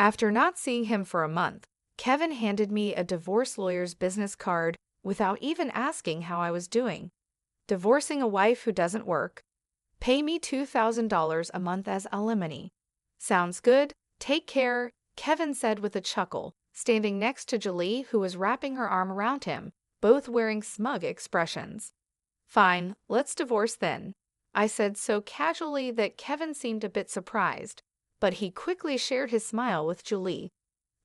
After not seeing him for a month, Kevin handed me a divorce lawyer's business card without even asking how I was doing. Divorcing a wife who doesn't work. Pay me $2,000 a month as alimony. Sounds good. Take care, Kevin said with a chuckle, standing next to Julie, who was wrapping her arm around him, both wearing smug expressions. Fine, let's divorce then, I said so casually that Kevin seemed a bit surprised, but he quickly shared his smile with Julie.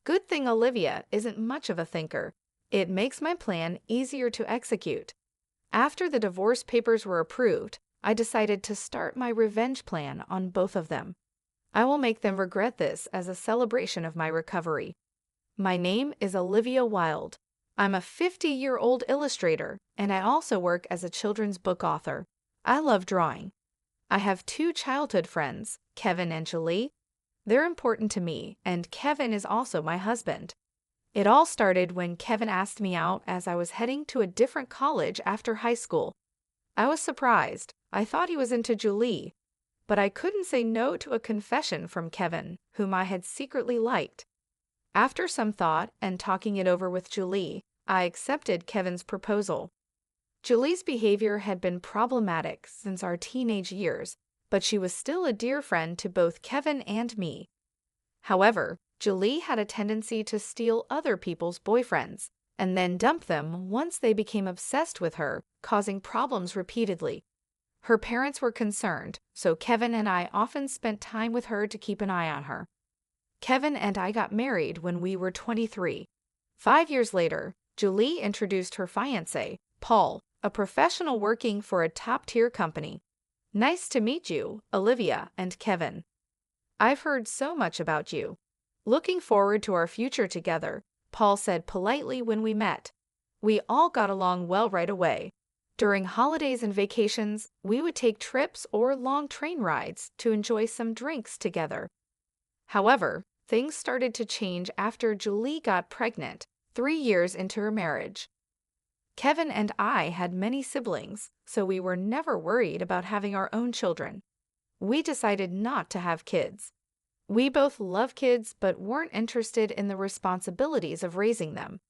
Good thing Olivia isn't much of a thinker. It makes my plan easier to execute. After the divorce papers were approved, I decided to start my revenge plan on both of them. I will make them regret this as a celebration of my recovery. My name is Olivia Wilde. I'm a 50-year-old illustrator, and I also work as a children's book author. I love drawing. I have 2 childhood friends, Kevin and Julie. They're important to me, and Kevin is also my husband. It all started when Kevin asked me out as I was heading to a different college after high school. I was surprised. I thought he was into Julie, but I couldn't say no to a confession from Kevin, whom I had secretly liked. After some thought and talking it over with Julie, I accepted Kevin's proposal. Julie's behavior had been problematic since our teenage years, but she was still a dear friend to both Kevin and me. However, Julie had a tendency to steal other people's boyfriends and then dump them once they became obsessed with her, causing problems repeatedly. Her parents were concerned, so Kevin and I often spent time with her to keep an eye on her. Kevin and I got married when we were 23. 5 years later, Julie introduced her fiancé, Paul, a professional working for a top-tier company. Nice to meet you, Olivia and Kevin. I've heard so much about you. Looking forward to our future together, Paul said politely when we met. We all got along well right away. During holidays and vacations, we would take trips or long train rides to enjoy some drinks together. However, things started to change after Julie got pregnant, 3 years into her marriage. Kevin and I had many siblings, so we were never worried about having our own children. We decided not to have kids. We both love kids but weren't interested in the responsibilities of raising them.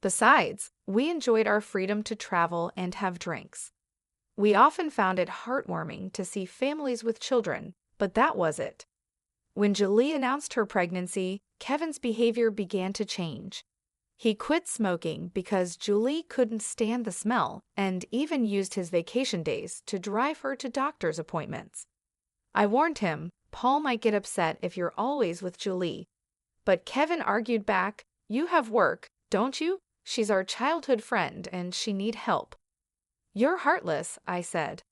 Besides, we enjoyed our freedom to travel and have drinks. We often found it heartwarming to see families with children, but that was it. When Julie announced her pregnancy, Kevin's behavior began to change. He quit smoking because Julie couldn't stand the smell and even used his vacation days to drive her to doctor's appointments. I warned him, Paul might get upset if you're always with Julie. But Kevin argued back, you have work, don't you? She's our childhood friend and she need help. You're heartless, I said.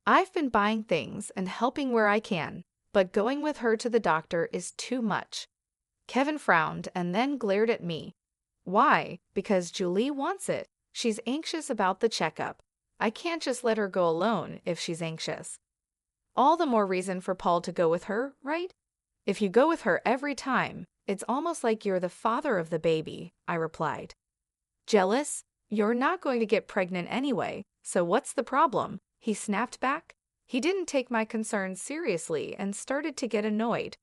I've been buying things and helping where I can, but going with her to the doctor is too much. Kevin frowned and then glared at me. Why? Because Julie wants it. She's anxious about the checkup. I can't just let her go alone if she's anxious. All the more reason for Paul to go with her, right? If you go with her every time, it's almost like you're the father of the baby, I replied. Jealous? You're not going to get pregnant anyway, so what's the problem? He snapped back. He didn't take my concerns seriously and started to get annoyed.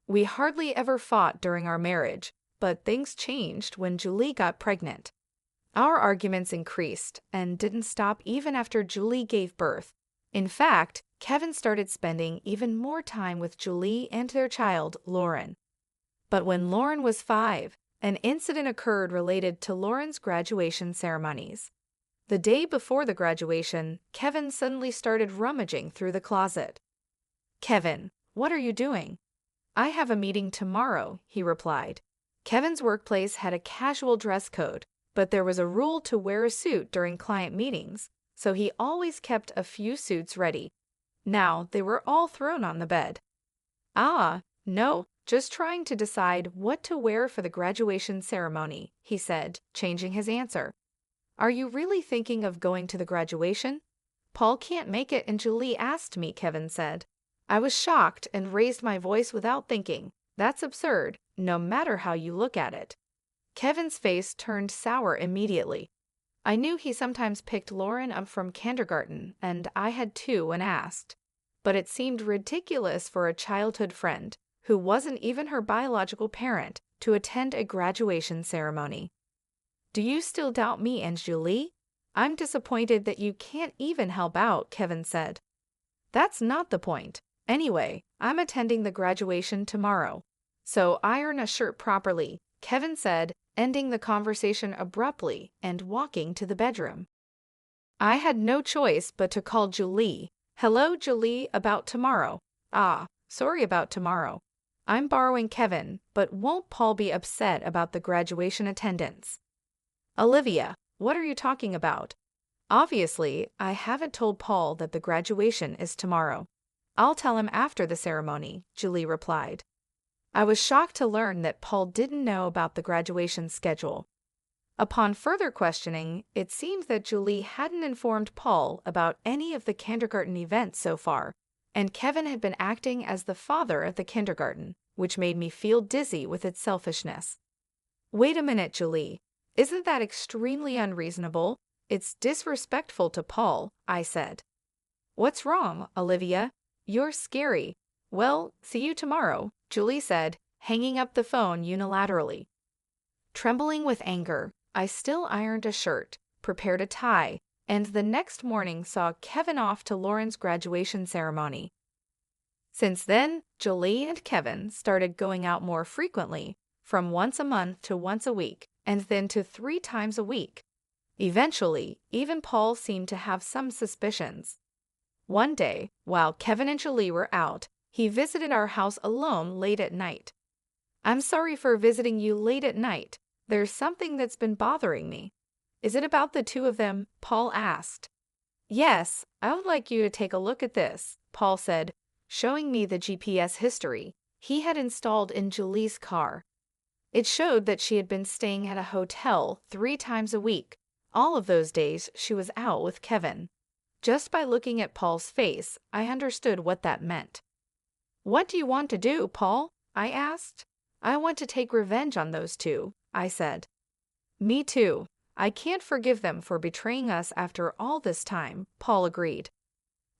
We hardly ever fought during our marriage, but things changed when Julie got pregnant. Our arguments increased and didn't stop even after Julie gave birth. In fact, Kevin started spending even more time with Julie and their child, Lauren. But when Lauren was 5, an incident occurred related to Lauren's graduation ceremonies. The day before the graduation, Kevin suddenly started rummaging through the closet. Kevin, what are you doing? I have a meeting tomorrow, he replied. Kevin's workplace had a casual dress code, but there was a rule to wear a suit during client meetings, so he always kept a few suits ready. Now they were all thrown on the bed. No, just trying to decide what to wear for the graduation ceremony, he said, changing his answer. Are you really thinking of going to the graduation? Paul can't make it and Julie asked me, Kevin said. I was shocked and raised my voice without thinking. That's absurd, no matter how you look at it. Kevin's face turned sour immediately. I knew he sometimes picked Lauren up from kindergarten, and I had too when asked. But it seemed ridiculous for a childhood friend, who wasn't even her biological parent, to attend a graduation ceremony. Do you still doubt me and Julie? I'm disappointed that you can't even help out, Kevin said. That's not the point. Anyway, I'm attending the graduation tomorrow. So iron a shirt properly, Kevin said, ending the conversation abruptly and walking to the bedroom. I had no choice but to call Julie. Hello, Julie, about tomorrow. Ah, sorry about tomorrow. I'm borrowing Kevin, but won't Paul be upset about the graduation attendance? Olivia, what are you talking about? Obviously, I haven't told Paul that the graduation is tomorrow. I'll tell him after the ceremony, Julie replied. I was shocked to learn that Paul didn't know about the graduation schedule. Upon further questioning, it seemed that Julie hadn't informed Paul about any of the kindergarten events so far, and Kevin had been acting as the father of the kindergarten, which made me feel dizzy with its selfishness. Wait a minute, Julie. Isn't that extremely unreasonable? It's disrespectful to Paul, I said. What's wrong, Olivia? You're scary. Well, see you tomorrow, Julie said, hanging up the phone unilaterally. Trembling with anger, I still ironed a shirt, prepared a tie, and the next morning saw Kevin off to Lauren's graduation ceremony. Since then, Julie and Kevin started going out more frequently, from once a month to once a week, and then to 3 times a week. Eventually, even Paul seemed to have some suspicions. One day, while Kevin and Julie were out, he visited our house alone late at night. I'm sorry for visiting you late at night. There's something that's been bothering me. Is it about the two of them? Paul asked. Yes, I would like you to take a look at this, Paul said, showing me the GPS history he had installed in Julie's car. It showed that she had been staying at a hotel 3 times a week. All of those days she was out with Kevin. Just by looking at Paul's face, I understood what that meant. What do you want to do, Paul? I asked. I want to take revenge on those two, I said. Me too. I can't forgive them for betraying us after all this time, Paul agreed.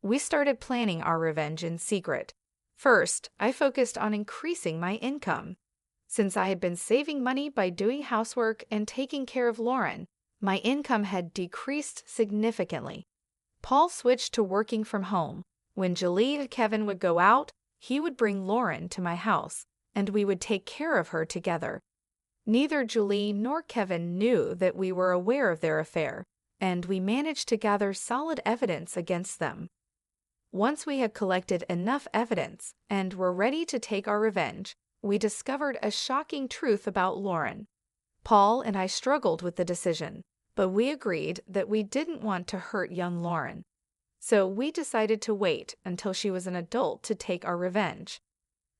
We started planning our revenge in secret. First, I focused on increasing my income. Since I had been saving money by doing housework and taking care of Lauren, my income had decreased significantly. Paul switched to working from home. When Julie and Kevin would go out, he would bring Lauren to my house, and we would take care of her together. Neither Julie nor Kevin knew that we were aware of their affair, and we managed to gather solid evidence against them. Once we had collected enough evidence and were ready to take our revenge, we discovered a shocking truth about Lauren. Paul and I struggled with the decision, but we agreed that we didn't want to hurt young Lauren. So we decided to wait until she was an adult to take our revenge.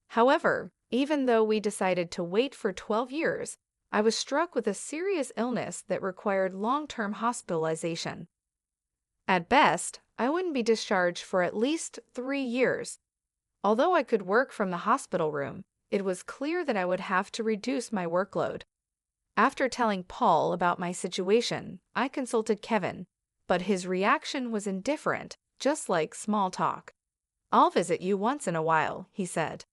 However, even though we decided to wait for 12 years, I was struck with a serious illness that required long-term hospitalization. At best, I wouldn't be discharged for at least 3 years. Although I could work from the hospital room, it was clear that I would have to reduce my workload. After telling Paul about my situation, I consulted Kevin, but his reaction was indifferent, just like small talk. I'll visit you once in a while, he said.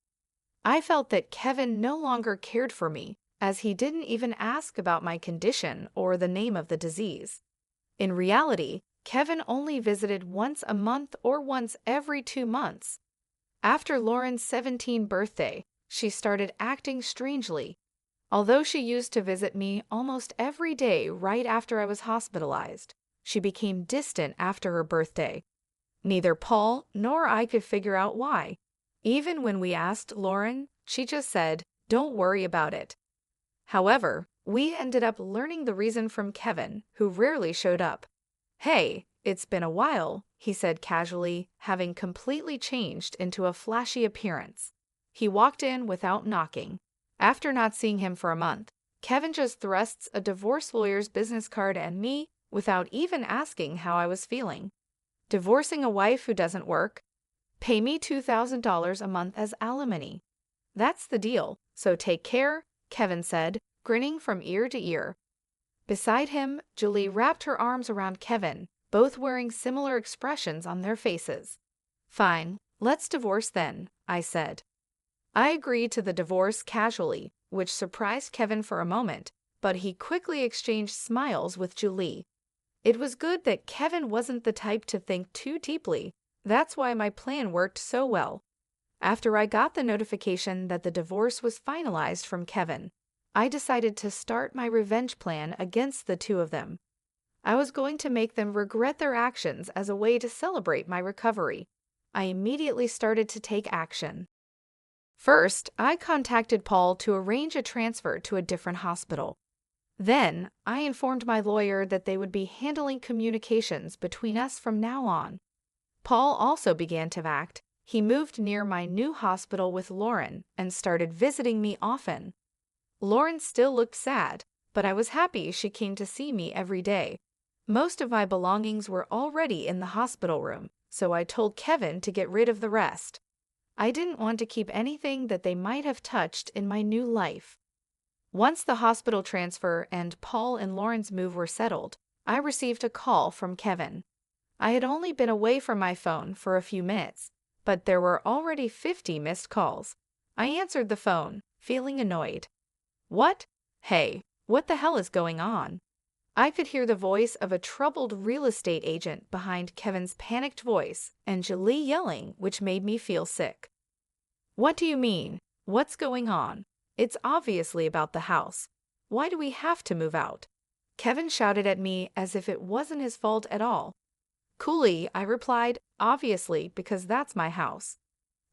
I felt that Kevin no longer cared for me, as he didn't even ask about my condition or the name of the disease. In reality, Kevin only visited once a month or once every 2 months. After Lauren's 17th birthday, she started acting strangely. Although she used to visit me almost every day right after I was hospitalized, she became distant after her birthday. Neither Paul nor I could figure out why. Even when we asked Lauren, she just said, "Don't worry about it." However, we ended up learning the reason from Kevin, who rarely showed up. "Hey, it's been a while," he said casually, having completely changed into a flashy appearance. He walked in without knocking. After not seeing him for a month, Kevin just thrusts a divorce lawyer's business card at me without even asking how I was feeling. Divorcing a wife who doesn't work? Pay me $2,000 a month as alimony. That's the deal, so take care, Kevin said, grinning from ear to ear. Beside him, Julie wrapped her arms around Kevin, both wearing similar expressions on their faces. Fine, let's divorce then, I said. I agreed to the divorce casually, which surprised Kevin for a moment, but he quickly exchanged smiles with Julie. It was good that Kevin wasn't the type to think too deeply. That's why my plan worked so well. After I got the notification that the divorce was finalized from Kevin, I decided to start my revenge plan against the two of them. I was going to make them regret their actions as a way to celebrate my recovery. I immediately started to take action. First, I contacted Paul to arrange a transfer to a different hospital. Then, I informed my lawyer that they would be handling communications between us from now on. Paul also began to act. He moved near my new hospital with Lauren and started visiting me often. Lauren still looked sad, but I was happy she came to see me every day. Most of my belongings were already in the hospital room, so I told Kevin to get rid of the rest. I didn't want to keep anything that they might have touched in my new life. Once the hospital transfer and Paul and Lauren's move were settled, I received a call from Kevin. I had only been away from my phone for a few minutes, but there were already 50 missed calls. I answered the phone, feeling annoyed. What? Hey, what the hell is going on? I could hear the voice of a troubled real estate agent behind Kevin's panicked voice and Julie yelling, which made me feel sick. What do you mean? What's going on? It's obviously about the house. Why do we have to move out? Kevin shouted at me as if it wasn't his fault at all. Coolly, I replied, obviously, because that's my house.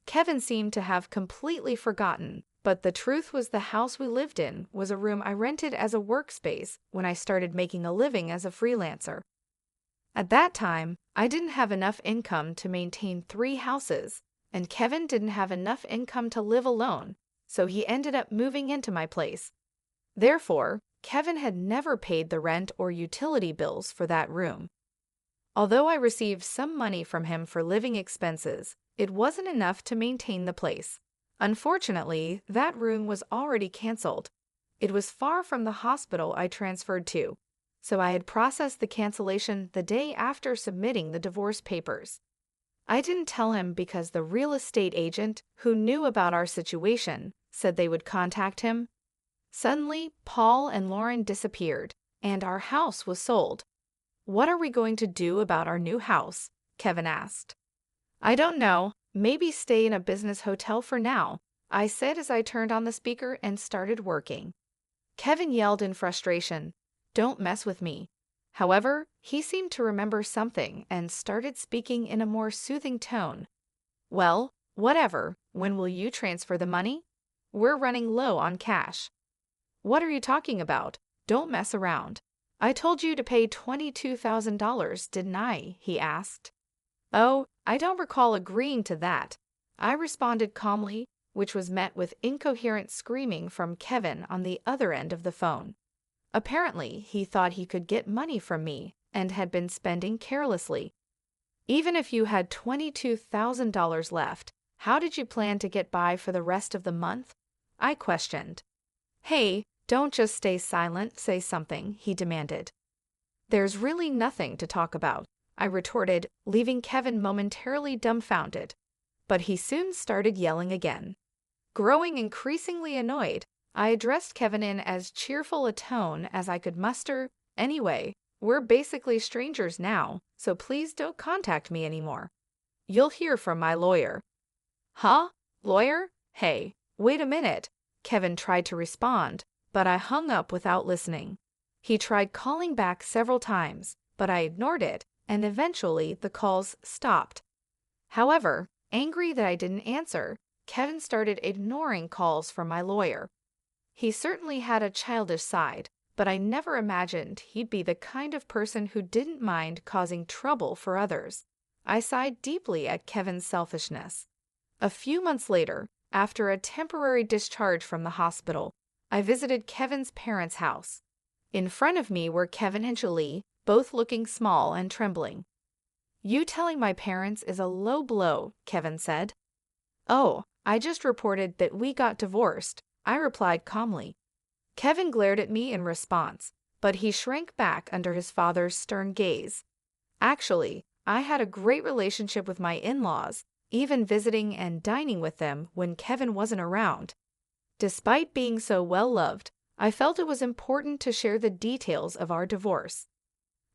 Kevin seemed to have completely forgotten, but the truth was the house we lived in was a room I rented as a workspace when I started making a living as a freelancer. At that time, I didn't have enough income to maintain 3 houses, and Kevin didn't have enough income to live alone, so he ended up moving into my place. Therefore, Kevin had never paid the rent or utility bills for that room. Although I received some money from him for living expenses, it wasn't enough to maintain the place. Unfortunately, that room was already canceled. It was far from the hospital I transferred to, so I had processed the cancellation the day after submitting the divorce papers. I didn't tell him because the real estate agent, who knew about our situation, said they would contact him. Suddenly, Paul and Lauren disappeared, and our house was sold. What are we going to do about our new house? Kevin asked. I don't know. Maybe stay in a business hotel for now, I said as I turned on the speaker and started working. Kevin yelled in frustration, "Don't mess with me." However, he seemed to remember something and started speaking in a more soothing tone. Well, whatever. When will you transfer the money? We're running low on cash. What are you talking about? Don't mess around. I told you to pay $22,000, didn't I? He asked. Oh, I don't recall agreeing to that. I responded calmly, which was met with incoherent screaming from Kevin on the other end of the phone. Apparently, he thought he could get money from me and had been spending carelessly. Even if you had $22,000 left, how did you plan to get by for the rest of the month? I questioned. Hey, don't just stay silent, say something, he demanded. There's really nothing to talk about, I retorted, leaving Kevin momentarily dumbfounded. But he soon started yelling again. Growing increasingly annoyed, I addressed Kevin in as cheerful a tone as I could muster. Anyway, we're basically strangers now, so please don't contact me anymore. You'll hear from my lawyer. Huh? Lawyer? Hey, wait a minute. Kevin tried to respond, but I hung up without listening. He tried calling back several times, but I ignored it, and eventually the calls stopped. However, angry that I didn't answer, Kevin started ignoring calls from my lawyer. He certainly had a childish side, but I never imagined he'd be the kind of person who didn't mind causing trouble for others. I sighed deeply at Kevin's selfishness. A few months later, after a temporary discharge from the hospital, I visited Kevin's parents' house. In front of me were Kevin and Julie, both looking small and trembling. You telling my parents is a low blow, Kevin said. Oh, I just reported that we got divorced, I replied calmly. Kevin glared at me in response, but he shrank back under his father's stern gaze. Actually, I had a great relationship with my in-laws, even visiting and dining with them when Kevin wasn't around. Despite being so well-loved, I felt it was important to share the details of our divorce.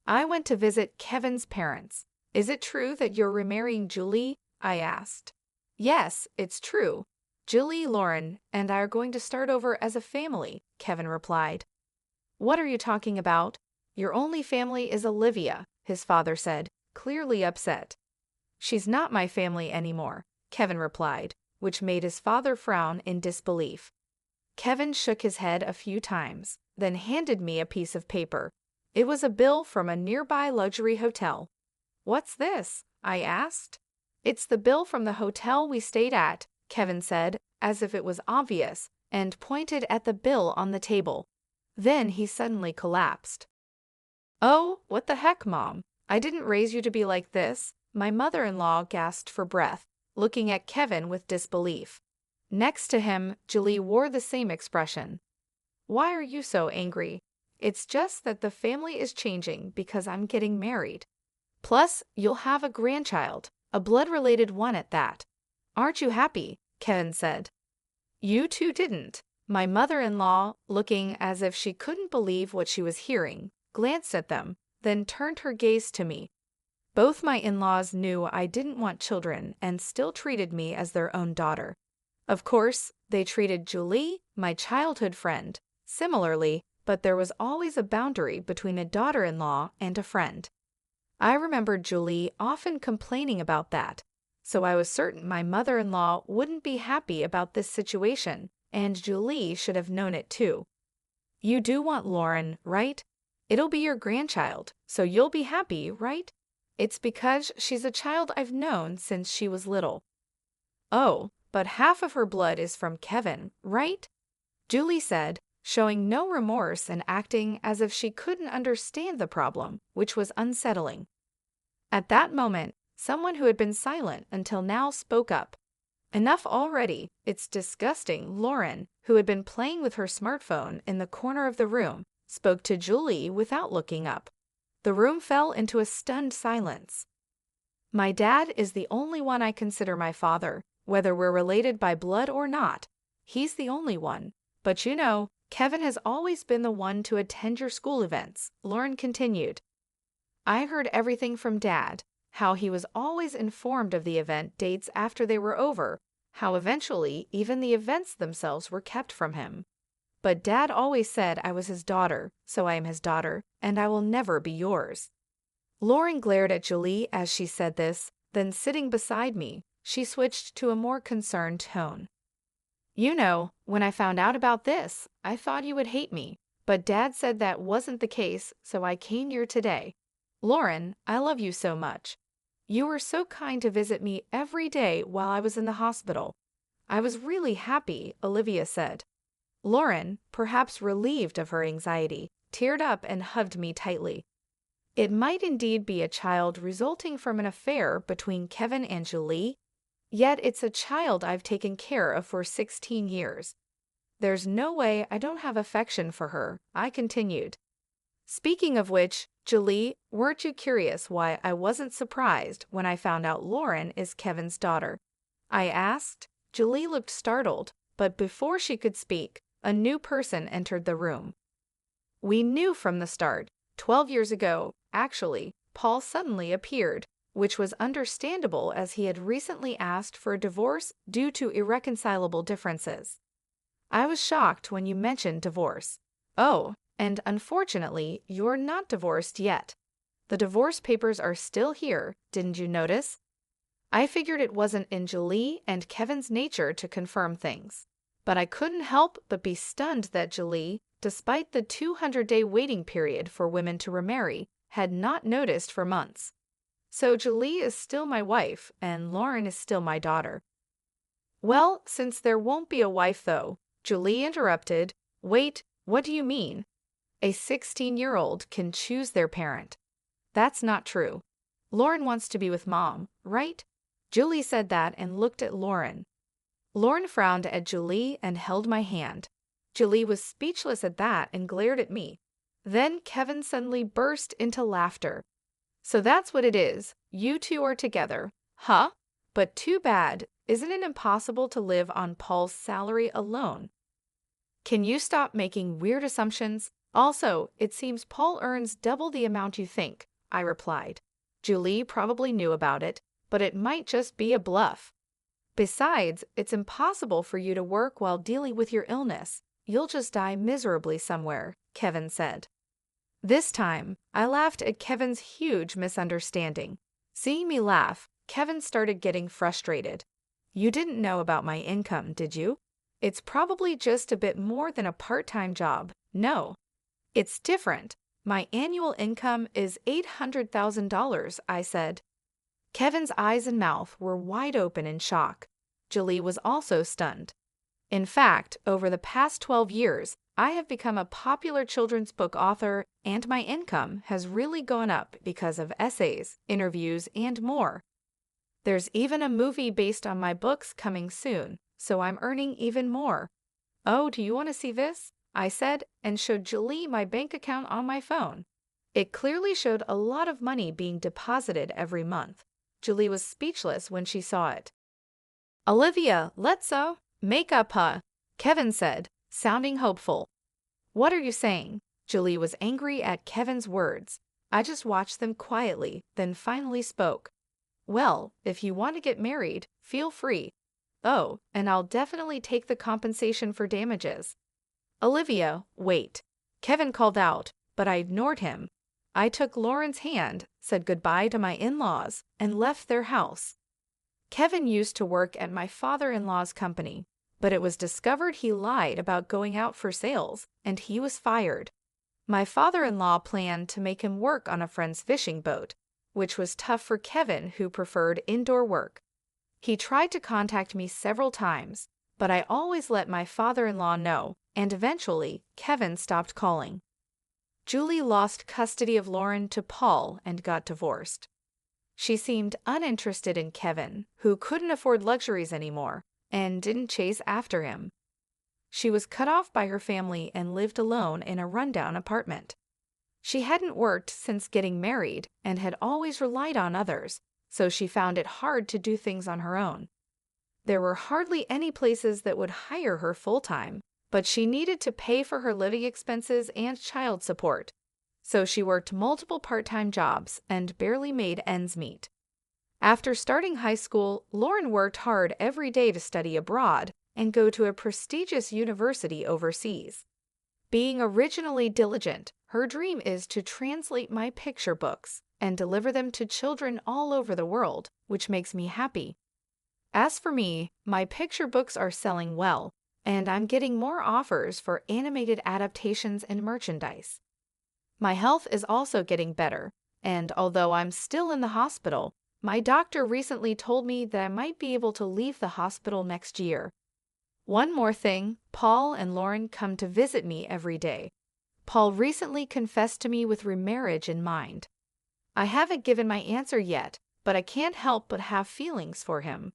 I went to visit Kevin's parents. "Is it true that you're remarrying Julie?" I asked. "Yes, it's true. Julie, Lauren, and I are going to start over as a family," Kevin replied. "What are you talking about? Your only family is Olivia," his father said, clearly upset. "She's not my family anymore," Kevin replied, which made his father frown in disbelief. Kevin shook his head a few times, then handed me a piece of paper. It was a bill from a nearby luxury hotel. "What's this?" I asked. "It's the bill from the hotel we stayed at," Kevin said, as if it was obvious, and pointed at the bill on the table. Then he suddenly collapsed. "Oh, what the heck, Mom? I didn't raise you to be like this," my mother-in-law gasped for breath, looking at Kevin with disbelief. Next to him, Julie wore the same expression. "Why are you so angry? It's just that the family is changing because I'm getting married. Plus, you'll have a grandchild, a blood-related one at that. Aren't you happy?" Kevin said. "You two didn't." My mother-in-law, looking as if she couldn't believe what she was hearing, glanced at them, then turned her gaze to me. Both my in-laws knew I didn't want children and still treated me as their own daughter. Of course, they treated Julie, my childhood friend, similarly, but there was always a boundary between a daughter-in-law and a friend. I remembered Julie often complaining about that, so I was certain my mother-in-law wouldn't be happy about this situation, and Julie should have known it too. "You do want Lauren, right? It'll be your grandchild, so you'll be happy, right? It's because she's a child I've known since she was little." "Oh, but half of her blood is from Kevin, right?" Julie said, showing no remorse and acting as if she couldn't understand the problem, which was unsettling. At that moment, someone who had been silent until now spoke up. "Enough already, it's disgusting." Lauren, who had been playing with her smartphone in the corner of the room, spoke to Julie without looking up. The room fell into a stunned silence. "My dad is the only one I consider my father, whether we're related by blood or not. He's the only one. But you know, Kevin has always been the one to attend your school events," Lauren continued. "I heard everything from Dad, how he was always informed of the event dates after they were over, how eventually even the events themselves were kept from him. But Dad always said I was his daughter, so I am his daughter, and I will never be yours." Lauren glared at Julie as she said this, then sitting beside me, she switched to a more concerned tone. "You know, when I found out about this, I thought you would hate me, but Dad said that wasn't the case, so I came here today. Lauren, I love you so much. You were so kind to visit me every day while I was in the hospital. I was really happy," Olivia said. Lauren, perhaps relieved of her anxiety, teared up and hugged me tightly. It might indeed be a child resulting from an affair between Kevin and Julie, yet it's a child I've taken care of for 16 years. There's no way I don't have affection for her, I continued. "Speaking of which, Julie, weren't you curious why I wasn't surprised when I found out Lauren is Kevin's daughter?" I asked. Julie looked startled, but before she could speak, a new person entered the room. "We knew from the start. 12 years ago, actually, Paul suddenly appeared, which was understandable as he had recently asked for a divorce due to irreconcilable differences. I was shocked when you mentioned divorce. Oh, and unfortunately, you're not divorced yet. The divorce papers are still here, didn't you notice? I figured it wasn't in Julie and Kevin's nature to confirm things, but I couldn't help but be stunned that Julie, despite the 200-day waiting period for women to remarry, had not noticed for months. So Julie is still my wife, and Lauren is still my daughter." "Well, since there won't be a wife though," Julie interrupted. "Wait, what do you mean? A 16-year-old can choose their parent. That's not true. Lauren wants to be with Mom, right?" Julie said that and looked at Lauren. Lauren frowned at Julie and held my hand. Julie was speechless at that and glared at me. Then Kevin suddenly burst into laughter. "So that's what it is. You two are together. Huh? But too bad, isn't it impossible to live on Paul's salary alone? Can you stop making weird assumptions? Also, it seems Paul earns double the amount you think, I replied. Julie probably knew about it, but it might just be a bluff. Besides, it's impossible for you to work while dealing with your illness. You'll just die miserably somewhere, Kevin said. This time, I laughed at Kevin's huge misunderstanding. Seeing me laugh, Kevin started getting frustrated. You didn't know about my income, did you? It's probably just a bit more than a part-time job. No. It's different. My annual income is $800,000, I said. Kevin's eyes and mouth were wide open in shock. Julie was also stunned. In fact, over the past 12 years, I have become a popular children's book author, and my income has really gone up because of essays, interviews, and more. There's even a movie based on my books coming soon, so I'm earning even more. Oh, do you want to see this? I said, and showed Julie my bank account on my phone. It clearly showed a lot of money being deposited every month. Julie was speechless when she saw it. Olivia, let's make up, huh? Kevin said, sounding hopeful. What are you saying? Julie was angry at Kevin's words. I just watched them quietly, then finally spoke. Well, if you want to get married, feel free. Oh, and I'll definitely take the compensation for damages. Olivia, wait. Kevin called out, but I ignored him. I took Lauren's hand, said goodbye to my in-laws, and left their house. Kevin used to work at my father-in-law's company, but it was discovered he lied about going out for sales, and he was fired. My father-in-law planned to make him work on a friend's fishing boat, which was tough for Kevin, who preferred indoor work. He tried to contact me several times, but I always let my father-in-law know, and eventually, Kevin stopped calling. Julie lost custody of Lauren to Paul and got divorced. She seemed uninterested in Kevin, who couldn't afford luxuries anymore, and didn't chase after him. She was cut off by her family and lived alone in a rundown apartment. She hadn't worked since getting married and had always relied on others, so she found it hard to do things on her own. There were hardly any places that would hire her full-time, but she needed to pay for her living expenses and child support. So she worked multiple part-time jobs and barely made ends meet. After starting high school, Lauren worked hard every day to study abroad and go to a prestigious university overseas. Being originally diligent, her dream is to translate my picture books and deliver them to children all over the world, which makes me happy. As for me, my picture books are selling well, and I'm getting more offers for animated adaptations and merchandise. My health is also getting better, and although I'm still in the hospital, my doctor recently told me that I might be able to leave the hospital next year. One more thing, Paul and Lauren come to visit me every day. Paul recently confessed to me with remarriage in mind. I haven't given my answer yet, but I can't help but have feelings for him.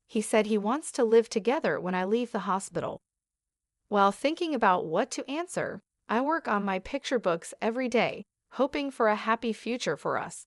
He said he wants to live together when I leave the hospital. While thinking about what to answer, I work on my picture books every day, hoping for a happy future for us.